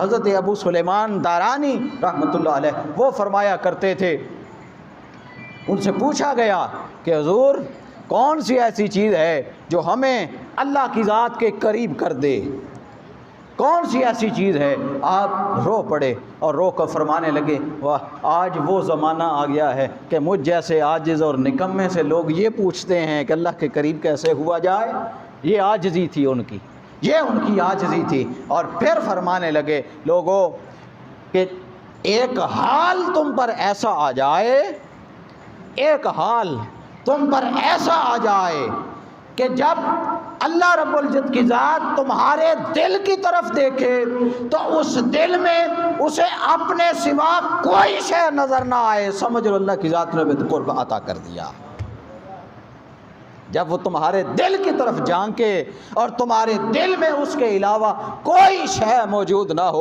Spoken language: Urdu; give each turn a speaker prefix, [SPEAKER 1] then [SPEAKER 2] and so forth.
[SPEAKER 1] حضرت ابو سلیمان دارانی رحمۃ اللہ علیہ وہ فرمایا کرتے تھے، ان سے پوچھا گیا کہ حضور کون سی ایسی چیز ہے جو ہمیں اللہ کی ذات کے قریب کر دے، کون سی ایسی چیز ہے؟ آپ رو پڑے اور رو کر فرمانے لگے واہ آج وہ زمانہ آ گیا ہے کہ مجھ جیسے عاجز اور نکمے سے لوگ یہ پوچھتے ہیں کہ اللہ کے قریب کیسے ہوا جائے۔ یہ عاجزی تھی ان کی، یہ ان کی عاجزی تھی۔ اور پھر فرمانے لگے لوگوں کہ ایک حال تم پر ایسا آ جائے، ایک حال تم پر ایسا آ جائے کہ جب اللہ رب العزت کی ذات تمہارے دل کی طرف دیکھے تو اس دل میں اسے اپنے سوا کوئی شے نظر نہ آئے، سمجھ لو اللہ کی ذات نے بھی قرب عطا کر دیا۔ جب وہ تمہارے دل کی طرف جھانکے اور تمہارے دل میں اس کے علاوہ کوئی شے موجود نہ ہو